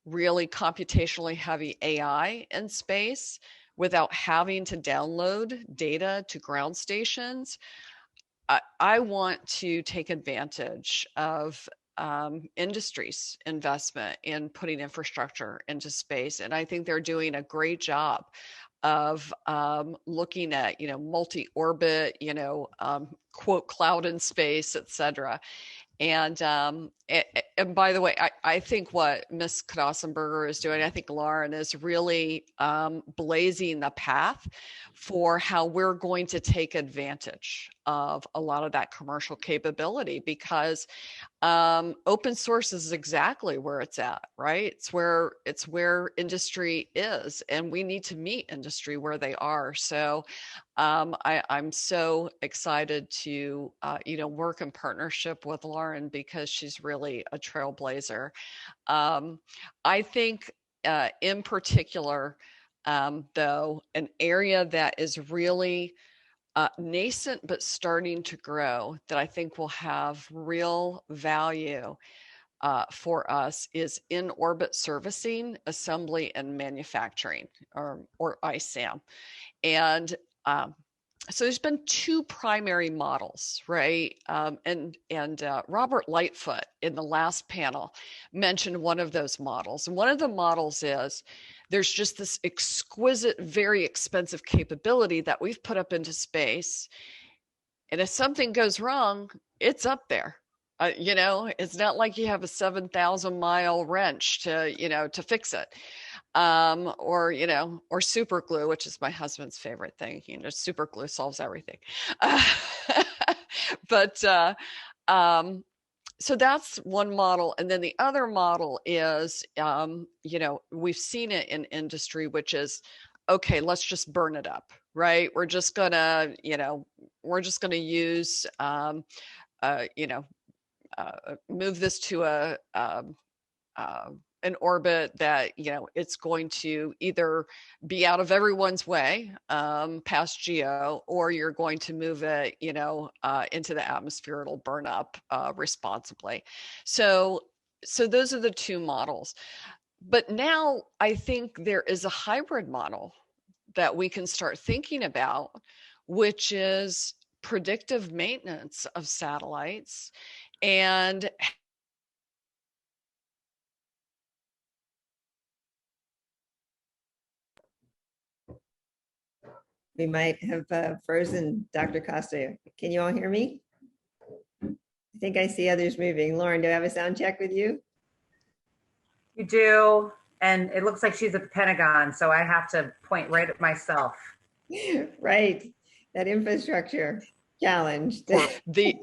Speaker 6: really computationally heavy AI in space without having to download data to ground stations. I want to take advantage of industry's investment in putting infrastructure into space. And I think they're doing a great job of looking at, multi-orbit, quote, cloud in space, et cetera. And by the way, I think what Ms. Knausenberger is doing, I think Lauren is really blazing the path for how we're going to take advantage of a lot of that commercial capability, because open source is exactly where it's at, right? It's where industry is, and we need to meet industry where they are. So I'm so excited to work in partnership with Lauren, because she's really a trailblazer. I think in particular, though, an area that is really nascent but starting to grow, that I think will have real value for us, is in-orbit servicing, assembly, and manufacturing, or ISAM. And so there's been two primary models, right? And Robert Lightfoot in the last panel mentioned one of those models. And one of the models is there's just this exquisite, very expensive capability that we've put up into space. And if something goes wrong, it's up there, You know, it's not like you have a 7,000-mile wrench to, to fix it. Or, or super glue, which is my husband's favorite thing. Super glue solves everything. But so that's one model. And then the other model is, we've seen it in industry, which is, okay, let's just burn it up, right? We're just gonna, use, move this to an orbit that it's going to either be out of everyone's way past geo, or you're going to move it into the atmosphere. It'll burn up responsibly. So those are the two models. But now I think there is a hybrid model that we can start thinking about, which is predictive maintenance of satellites. And
Speaker 3: We might have frozen Dr. Costa. Can you all hear me? I think I see others moving. Lauren, do I have a sound check with you?
Speaker 5: You do, and it looks like she's at the Pentagon, so I have to point right at myself.
Speaker 3: Right, that infrastructure challenge.
Speaker 6: the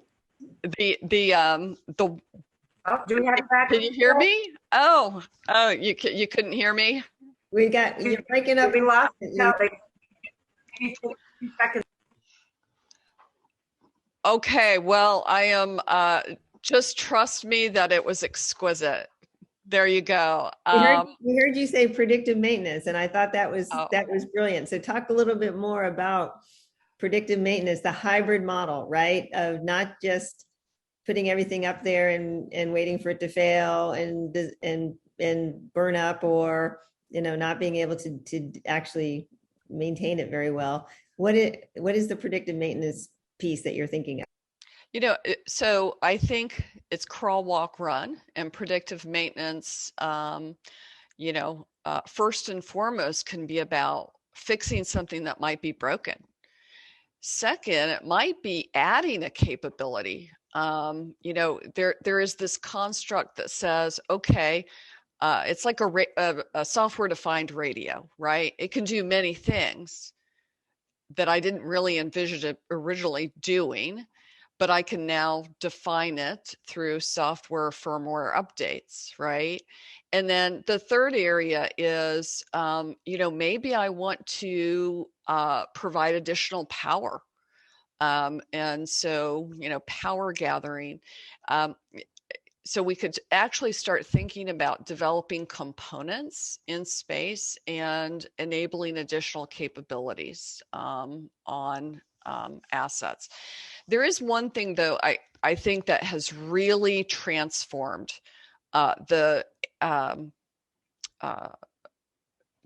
Speaker 5: Oh, do we have it back?
Speaker 6: Can you hear me? Oh, you couldn't hear me?
Speaker 3: We got, you're breaking up.
Speaker 5: We lost it. No, maybe 2 seconds.
Speaker 6: Okay, well, I am, just trust me that it was exquisite. There you go.
Speaker 3: We heard you say predictive maintenance, and I thought that was brilliant. So talk a little bit more about predictive maintenance, the hybrid model, right? Of not just putting everything up there and waiting for it to fail and burn up, or not being able to actually maintain it very well. What is the predictive maintenance piece that you're thinking of?
Speaker 6: So I think it's crawl, walk, run, and predictive maintenance, first and foremost can be about fixing something that might be broken. Second, it might be adding a capability. There is this construct that says, okay, it's like a software-defined radio, right? It can do many things that I didn't really envision it originally doing, but I can now define it through software firmware updates, right? And then the third area is, maybe I want to provide additional power. And so, power gathering. So we could actually start thinking about developing components in space and enabling additional capabilities on assets. There is one thing, though, I think that has really transformed the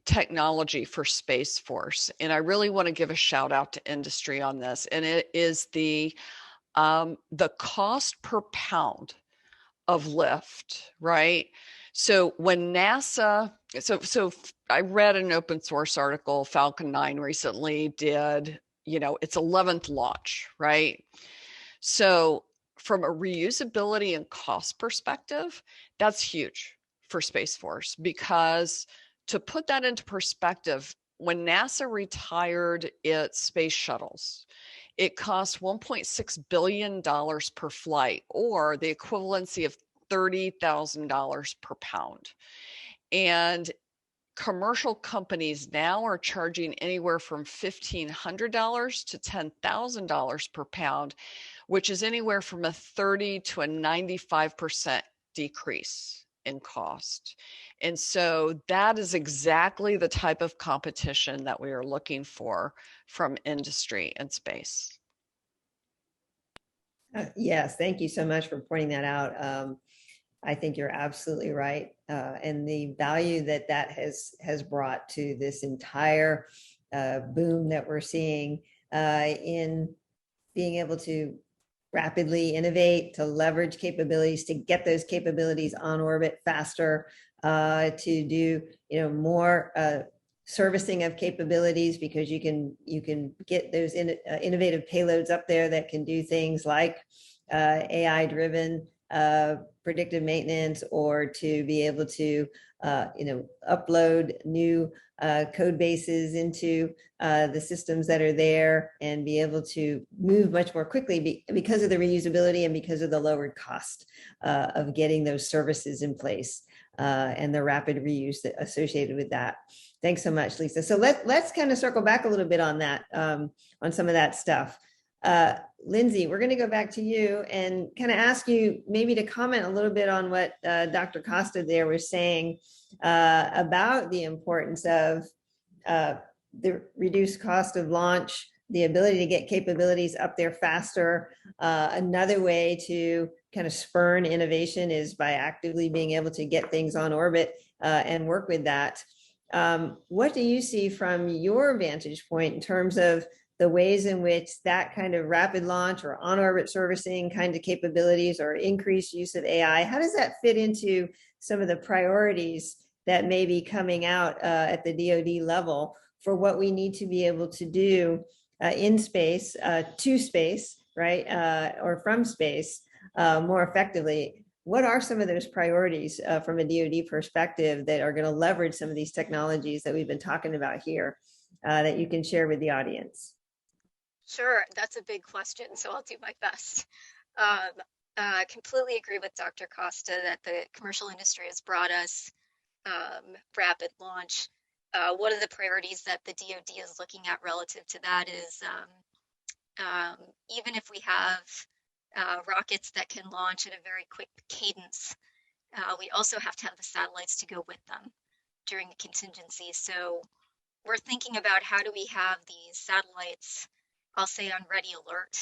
Speaker 6: technology for Space Force, and I really want to give a shout out to industry on this, and it is the cost per pound of lift, right? So when NASA, so I read an open source article, Falcon 9 recently did, its 11th launch, right? So from a reusability and cost perspective, that's huge for Space Force, because to put that into perspective, when NASA retired its space shuttles, it cost $1.6 billion per flight, or the equivalency of $30,000 per pound. And commercial companies now are charging anywhere from $1,500 to $10,000 per pound, which is anywhere from a 30 to a 95% decrease in cost. And so that is exactly the type of competition that we are looking for from industry and space.
Speaker 3: Yes, thank you so much for pointing that out. I think you're absolutely right. And the value that has brought to this entire boom that we're seeing in being able to rapidly innovate, to leverage capabilities, to get those capabilities on orbit faster, to do more servicing of capabilities, because you can get those innovative payloads up there that can do things like AI driven predictive maintenance or to be able to, upload new code bases into the systems that are there and be able to move much more quickly because of the reusability and because of the lowered cost of getting those services in place and the rapid reuse associated with that. Thanks so much, Lisa. So let's kind of circle back a little bit on that, on some of that stuff. Lindsay, we're going to go back to you and kind of ask you maybe to comment a little bit on what Dr. Costa there was saying about the importance of the reduced cost of launch, the ability to get capabilities up there faster. Another way to kind of spurn innovation is by actively being able to get things on orbit and work with that. What do you see from your vantage point in terms of the ways in which that kind of rapid launch or on-orbit servicing kind of capabilities or increased use of AI, how does that fit into some of the priorities that may be coming out at the DoD level for what we need to be able to do in space, to space, right, or from space more effectively? What are some of those priorities from a DoD perspective that are going to leverage some of these technologies that we've been talking about here that you can share with the audience?
Speaker 4: Sure, that's a big question, so I'll do my best. Completely agree with Dr. Costa that the commercial industry has brought us rapid launch. One of the priorities that the DoD is looking at relative to that is even if we have rockets that can launch at a very quick cadence, we also have to have the satellites to go with them during the contingency. So we're thinking about how do we have these satellites, I'll say, on ready alert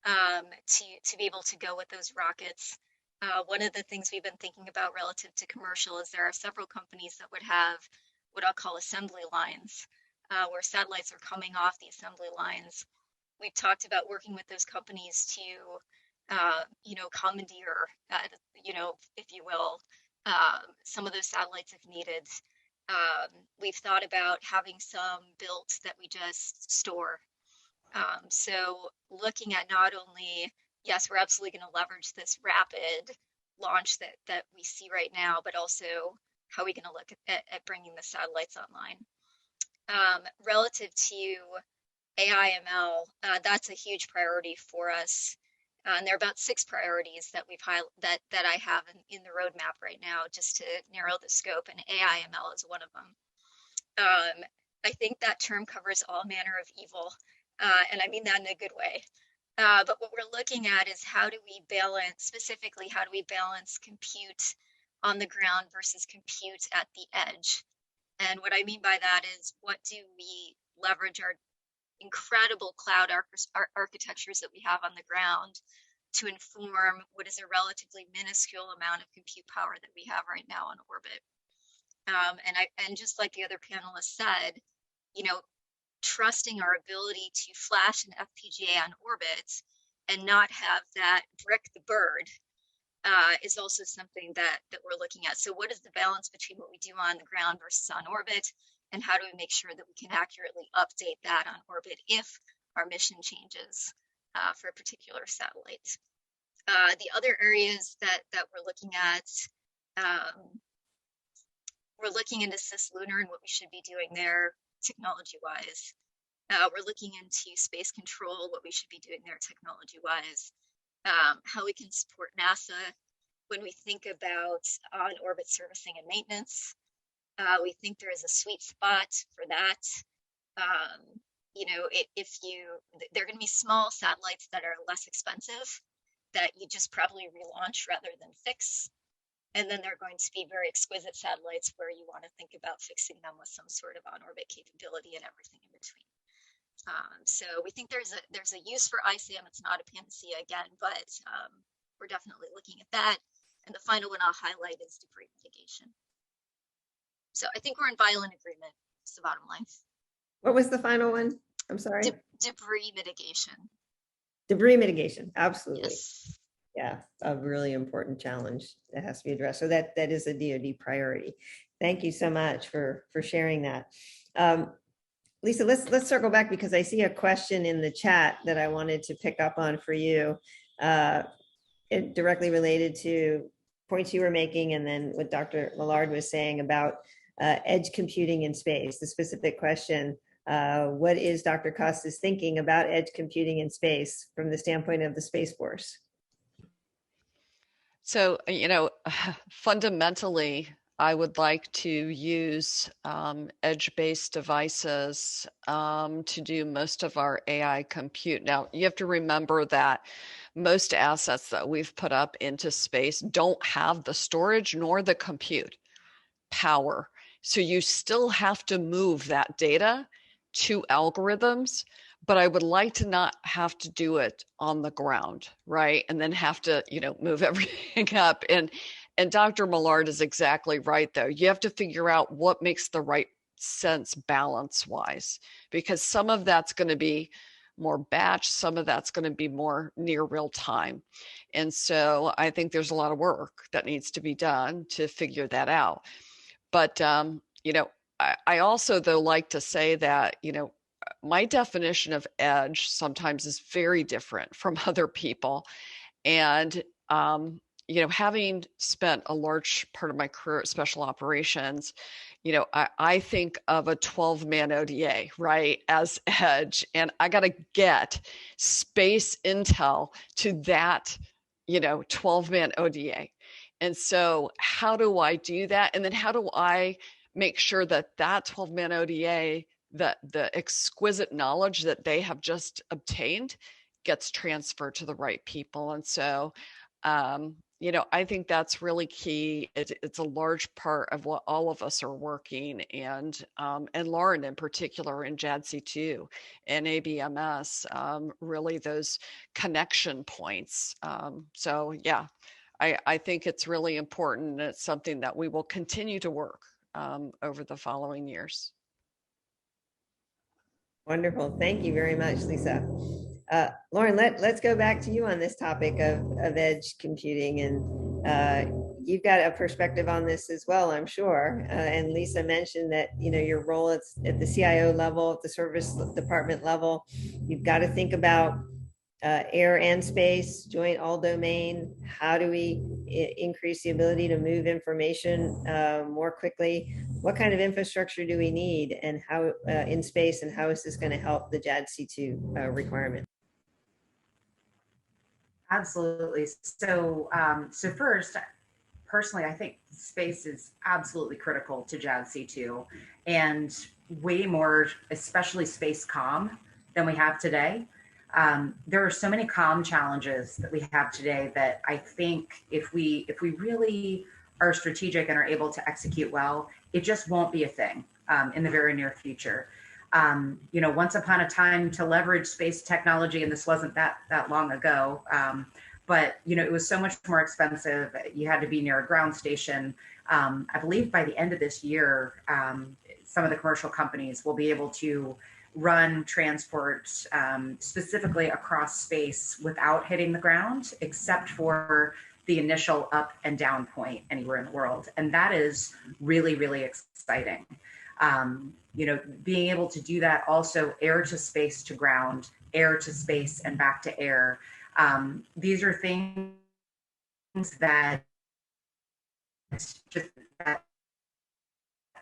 Speaker 4: to be able to go with those rockets. One of the things we've been thinking about relative to commercial is there are several companies that would have what I'll call assembly lines, where satellites are coming off the assembly lines. We've talked about working with those companies to, commandeer, if you will, some of those satellites if needed. We've thought about having some built that we just store. So looking at not only, yes, we're absolutely going to leverage this rapid launch that we see right now, but also how are we going to look at bringing the satellites online. Relative to AI ML, that's a huge priority for us. And there are about 6 priorities that that I have in the roadmap right now, just to narrow the scope, and AI ML is one of them. I think that term covers all manner of evil, and I mean that in a good way. But what we're looking at is how do we balance compute on the ground versus compute at the edge? And what I mean by that is, what do we leverage our incredible cloud architectures that we have on the ground to inform what is a relatively minuscule amount of compute power that we have right now on orbit? And just like the other panelists said, trusting our ability to flash an FPGA on orbit and not have that brick the bird is also something that we're looking at. So what is the balance between what we do on the ground versus on orbit, and how do we make sure that we can accurately update that on orbit if our mission changes for a particular satellite? The other areas that we're looking at, we're looking into cislunar and what we should be doing there technology-wise. We're looking into space control, what we should be doing there technology-wise. How we can support NASA when we think about on-orbit servicing and maintenance. We think there is a sweet spot for that. There are going to be small satellites that are less expensive that you just probably relaunch rather than fix. And then there are going to be very exquisite satellites where you want to think about fixing them with some sort of on-orbit capability and everything in between. So we think there's a use for ISAM. It's not a panacea again, but we're definitely looking at that. And the final one I'll highlight is debris mitigation. So I think we're in violent agreement. That's the bottom line.
Speaker 3: What was the final one? I'm sorry.
Speaker 4: Debris mitigation.
Speaker 3: Debris mitigation. Absolutely.
Speaker 4: Yes.
Speaker 3: Yeah, a really important challenge that has to be addressed. So that is a DoD priority. Thank you so much for sharing that. Lisa, let's circle back, because I see a question in the chat that I wanted to pick up on for you. directly related to points you were making, and then what Dr. Millard was saying about edge computing in space. The specific question, what is Dr. Costa's thinking about edge computing in space from the standpoint of the Space Force?
Speaker 6: So, fundamentally, I would like to use edge-based devices to do most of our AI compute. Now, you have to remember that most assets that we've put up into space don't have the storage nor the compute power. So you still have to move that data to algorithms, but I would like to not have to do it on the ground, right? And then have to, move everything up. And Dr. Millard is exactly right, though. You have to figure out what makes the right sense balance-wise, because some of that's going to be more batch, some of that's going to be more near real time. And so I think there's a lot of work that needs to be done to figure that out. But, I also, though, like to say that, my definition of edge sometimes is very different from other people. And, having spent a large part of my career at special operations, I think of a 12-man ODA, right, as edge. And I got to get space intel to that, 12-man ODA. And so how do I do that? And then how do I make sure that 12-man ODA, that the exquisite knowledge that they have just obtained gets transferred to the right people? And so, I think that's really key. It's a large part of what all of us are working, and Lauren in particular in JADC2 and ABMS, really those connection points. So yeah, I think it's really important. And it's something that we will continue to work over the following years.
Speaker 3: Wonderful. Thank you very much, Lisa. Lauren, let's go back to you on this topic of edge computing. And you've got a perspective on this as well, I'm sure. And Lisa mentioned that, your role at the CIO level, at the service department level, you've got to think about air and space, joint all domain. How do we increase the ability to move information more quickly? What kind of infrastructure do we need, and how in space, and how is this going to help the JADC2 requirement?
Speaker 5: Absolutely. So, first, personally, I think space is absolutely critical to JADC2, and way more, especially space comm, than we have today. There are so many comm challenges that we have today that I think if we really are strategic and are able to execute well, it just won't be a thing in the very near future. Once upon a time, to leverage space technology, and this wasn't that long ago, but it was so much more expensive. You had to be near a ground station. I believe by the end of this year, some of the commercial companies will be able to run transport specifically across space without hitting the ground, except for the initial up and down point anywhere in the world. And that is really, really exciting. Being able to do that also air to space to ground, air to space and back to air. These are things that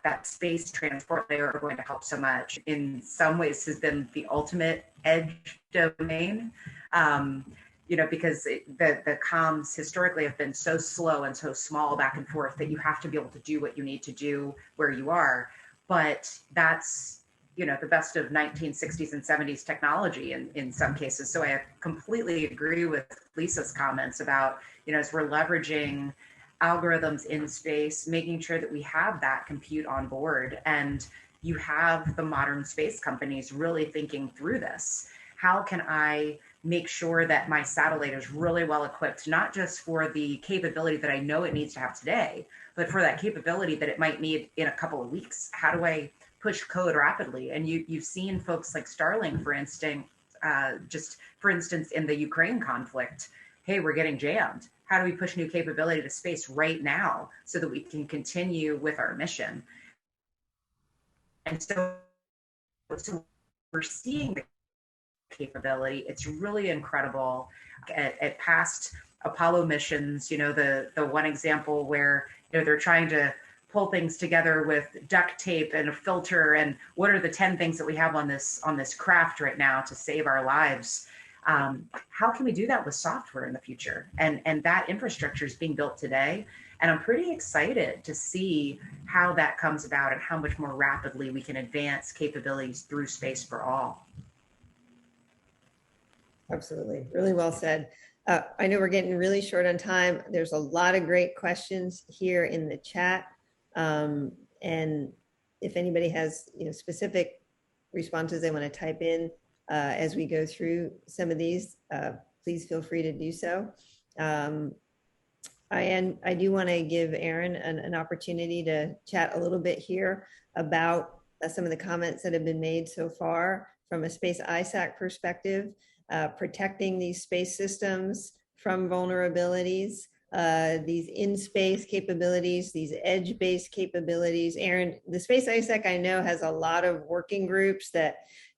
Speaker 5: that space transport layer are going to help so much. In some ways has been the ultimate edge domain, because the comms historically have been so slow and so small back and forth that you have to be able to do what you need to do where you are. But that's, the best of 1960s and 70s technology in some cases. So I completely agree with Lisa's comments about, as we're leveraging algorithms in space, making sure that we have that compute on board. And you have the modern space companies really thinking through this. How can I make sure that my satellite is really well equipped, not just for the capability that I know it needs to have today, but for that capability that it might need in a couple of weeks? How do I push code rapidly? And you've seen folks like Starlink, for instance, in the Ukraine conflict, hey, we're getting jammed. How do we push new capability to space right now so that we can continue with our mission? And so we're seeing the capability. It's really incredible. At past Apollo missions, the one example where, they're trying to pull things together with duct tape and a filter, and what are the 10 things that we have on this craft right now to save our lives. How can we do that with software in the future? And that infrastructure is being built today. And I'm pretty excited to see how that comes about and how much more rapidly we can advance capabilities through space for all.
Speaker 3: Absolutely. Really well said. I know we're getting really short on time. There's a lot of great questions here in the chat. And if anybody has specific responses they want to type in as we go through some of these, please feel free to do so. I do want to give Erin an opportunity to chat a little bit here about some of the comments that have been made so far from a Space ISAC perspective, protecting these space systems from vulnerabilities, these in-space capabilities, these edge-based capabilities. Erin, the Space ISAC I know has a lot of working groups that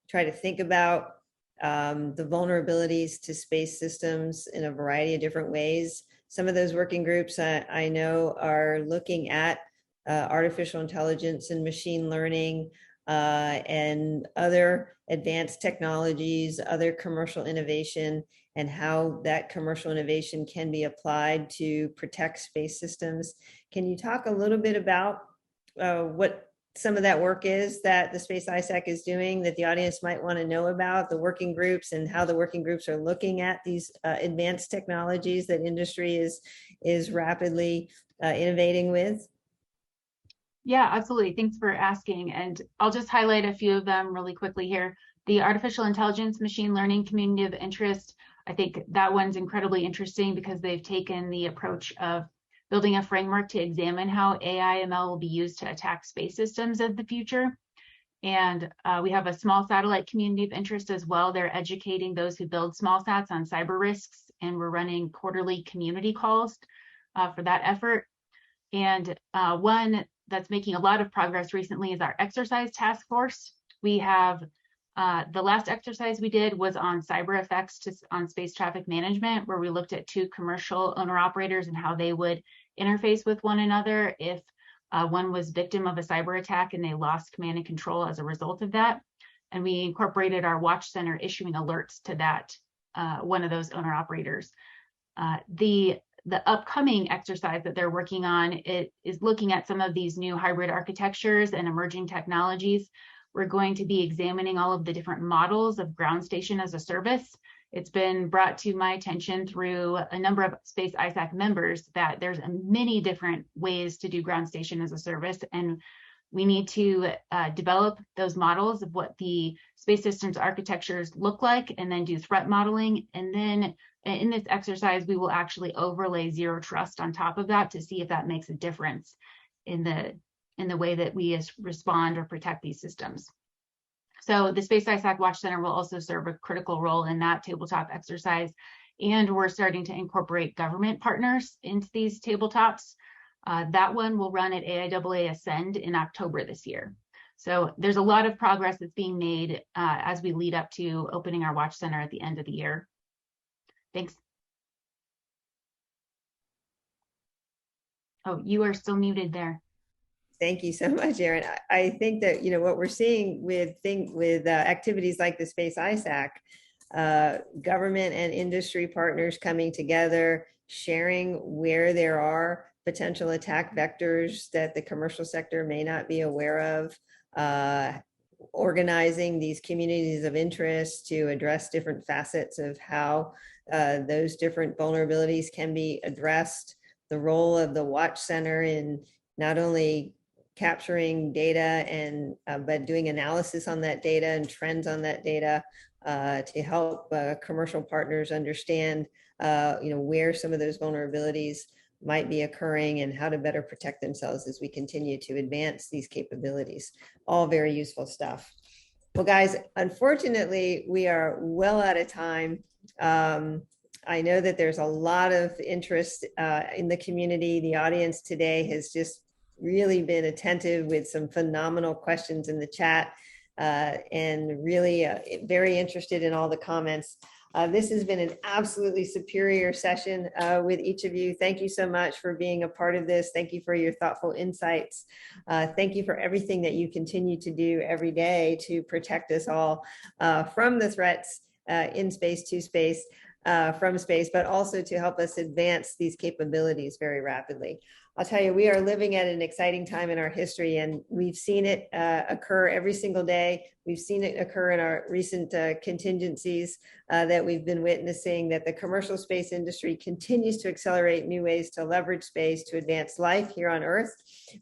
Speaker 3: try to think about the vulnerabilities to space systems in a variety of different ways. Some of those working groups I know are looking at artificial intelligence and machine learning and other advanced technologies, other commercial innovation, and how that commercial innovation can be applied to protect space systems. Can you talk a little bit about what some of that work is that the Space ISAC is doing that the audience might want to know about, the working groups and how the working groups are looking at these advanced technologies that industry is rapidly innovating with?
Speaker 7: Yeah, absolutely. Thanks for asking. And I'll just highlight a few of them really quickly here. The artificial intelligence machine learning community of interest, I think that one's incredibly interesting because they've taken the approach of building a framework to examine how AI ML will be used to attack space systems of the future. And we have a small satellite community of interest as well. They're educating those who build small sats on cyber risks, and we're running quarterly community calls for that effort. And one that's making a lot of progress recently is our exercise task force. We have the last exercise we did was on cyber effects on space traffic management, where we looked at 2 commercial owner operators and how they would interface with one another if one was victim of a cyber attack and they lost command and control as a result of that. And we incorporated our watch center issuing alerts to that one of those owner operators. The upcoming exercise that they're working on is looking at some of these new hybrid architectures and emerging technologies. We're going to be examining all of the different models of ground station as a service. It's been brought to my attention through a number of Space ISAC members that there's many different ways to do ground station as a service, and we need to develop those models of what the space systems architectures look like, and then do threat modeling. And then in this exercise, we will actually overlay zero trust on top of that to see if that makes a difference in the way that we respond or protect these systems. So the Space ISAC Watch Center will also serve a critical role in that tabletop exercise. And we're starting to incorporate government partners into these tabletops. That one will run at AIAA Ascend in October this year. So there's a lot of progress that's being made as we lead up to opening our Watch Center at the end of the year. Thanks. Oh, you are still muted there.
Speaker 3: Thank you so much, Erin. I think that what we're seeing with activities like the Space ISAC, government and industry partners coming together, sharing where there are potential attack vectors that the commercial sector may not be aware of, organizing these communities of interest to address different facets of how those different vulnerabilities can be addressed, the role of the Watch Center in not only capturing data and but doing analysis on that data and trends on that data to help commercial partners understand where some of those vulnerabilities might be occurring and how to better protect themselves as we continue to advance these capabilities. All very useful stuff. Well, guys, unfortunately, we are well out of time. I know that there's a lot of interest in the community. The audience today has just really been attentive with some phenomenal questions in the chat and really very interested in all the comments. This has been an absolutely superior session with each of you. Thank you so much for being a part of this. Thank you for your thoughtful insights. Thank you for everything that you continue to do every day to protect us all from the threats in space, to space, from space, but also to help us advance these capabilities very rapidly. I'll tell you, we are living at an exciting time in our history, and we've seen it occur every single day. We've seen it occur in our recent contingencies that we've been witnessing, that the commercial space industry continues to accelerate new ways to leverage space to advance life here on Earth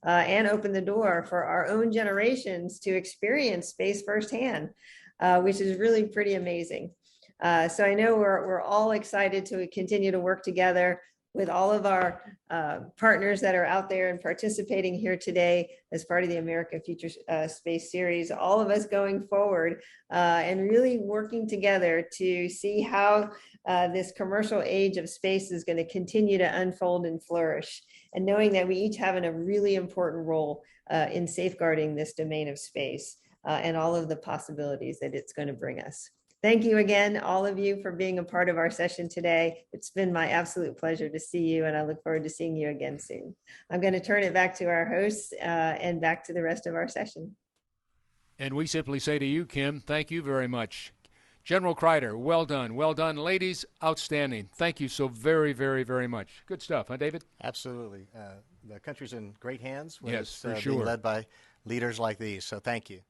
Speaker 3: and open the door for our own generations to experience space firsthand, which is really pretty amazing. So I know we're all excited to continue to work together with all of our partners that are out there and participating here today as part of the America Future Space Series, all of us going forward and really working together to see how this commercial age of space is going to continue to unfold and flourish, and knowing that we each have a really important role in safeguarding this domain of space and all of the possibilities that it's going to bring us. Thank you again, all of you, for being a part of our session today. It's been my absolute pleasure to see you, and I look forward to seeing you again soon. I'm going to turn it back to our hosts and back to the rest of our session.
Speaker 2: And we simply say to you, Kim, thank you very much. General Crider, well done. Well done. Ladies, outstanding. Thank you so very, very, very much. Good stuff, huh, David?
Speaker 1: Absolutely. The country's in great hands when
Speaker 2: yes,
Speaker 1: it's
Speaker 2: for
Speaker 1: being
Speaker 2: sure.
Speaker 1: led by leaders like these. So thank you.